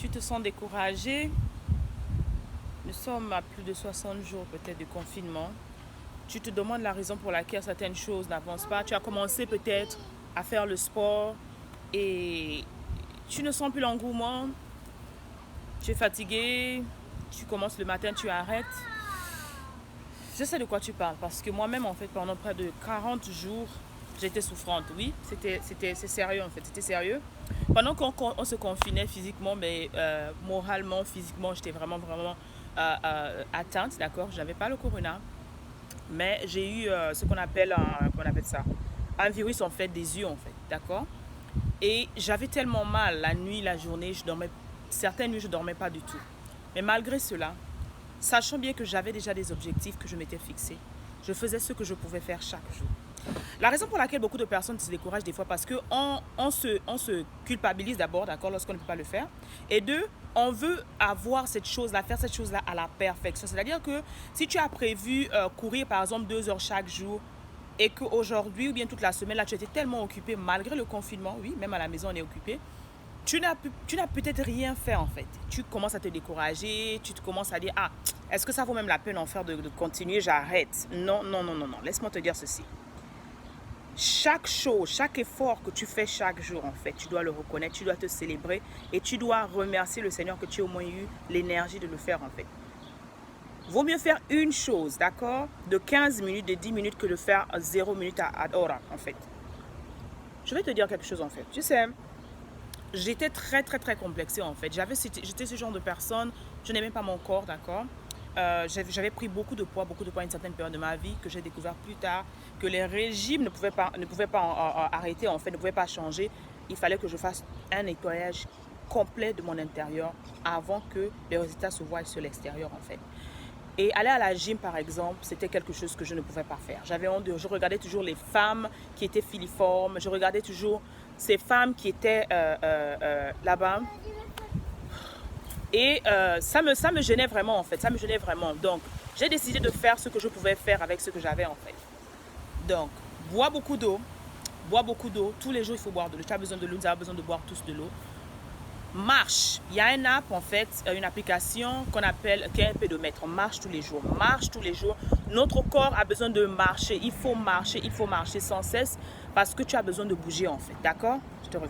tu te sens découragé. Nous sommes à plus de 60 jours peut-être de confinement. Tu te demandes la raison pour laquelle certaines choses n'avancent pas. Tu as commencé peut-être à faire le sport et tu ne sens plus l'engouement. Tu es fatigué, tu commences le matin, tu arrêtes. Je sais de quoi tu parles parce que moi-même, en fait, pendant près de 40 jours, j'étais souffrante. Oui, c'est sérieux, en fait, c'était sérieux. Pendant qu'on se confinait physiquement, mais moralement, physiquement, j'étais vraiment atteinte, d'accord. Je n'avais pas le corona, mais j'ai eu ce qu'on appelle ça, un virus, en fait, des yeux, en fait, d'accord. Et j'avais tellement mal la nuit, la journée, certaines nuits, je ne dormais pas du tout. Mais malgré cela, sachant bien que j'avais déjà des objectifs que je m'étais fixés, je faisais ce que je pouvais faire chaque jour. La raison pour laquelle beaucoup de personnes se découragent des fois, parce qu'on se culpabilise d'abord, d'accord, lorsqu'on ne peut pas le faire. Et deux, on veut avoir cette chose-là, faire cette chose-là à la perfection. C'est-à-dire que si tu as prévu courir par exemple 2 heures chaque jour, et qu'aujourd'hui ou bien toute la semaine, là, tu étais tellement occupé, malgré le confinement, oui, même à la maison, on est occupé, tu n'as peut-être rien fait en fait. Tu commences à te décourager, tu te commences à dire, ah, est-ce que ça vaut même la peine en faire de continuer, j'arrête. Non, non, non, non, non, laisse-moi te dire ceci. Chaque chose, chaque effort que tu fais chaque jour, en fait, tu dois le reconnaître, tu dois te célébrer et tu dois remercier le Seigneur que tu aies au moins eu l'énergie de le faire, en fait. Vaut mieux faire une chose, d'accord, de 15 minutes, de 10 minutes que de faire 0 minutes à hora, en fait. Je vais te dire quelque chose, en fait. Tu sais, j'étais très complexée, en fait. J'étais ce genre de personne, je n'aimais pas mon corps, d'accord. J'avais pris beaucoup de poids à une certaine période de ma vie que j'ai découvert plus tard, que les régimes ne pouvaient pas arrêter, en fait, ne pouvaient pas changer. Il fallait que je fasse un nettoyage complet de mon intérieur avant que les résultats se voient sur l'extérieur, en fait. Et aller à la gym, par exemple, c'était quelque chose que je ne pouvais pas faire. J'avais honte, je regardais toujours les femmes qui étaient filiformes, je regardais toujours ces femmes qui étaient là-bas. Et ça me gênait vraiment, en fait. Ça me gênait vraiment. Donc, j'ai décidé de faire ce que je pouvais faire avec ce que j'avais, en fait. Donc, bois beaucoup d'eau. Bois beaucoup d'eau. Tous les jours, il faut boire de l'eau. Tu as besoin de l'eau, nous avons besoin de boire tous de l'eau. Marche. Il y a une app, en fait, une application qu'on appelle, qui est un pédomètre. On marche tous les jours. Marche tous les jours. Notre corps a besoin de marcher. Il faut marcher sans cesse parce que tu as besoin de bouger, en fait. D'accord? Je te reviens.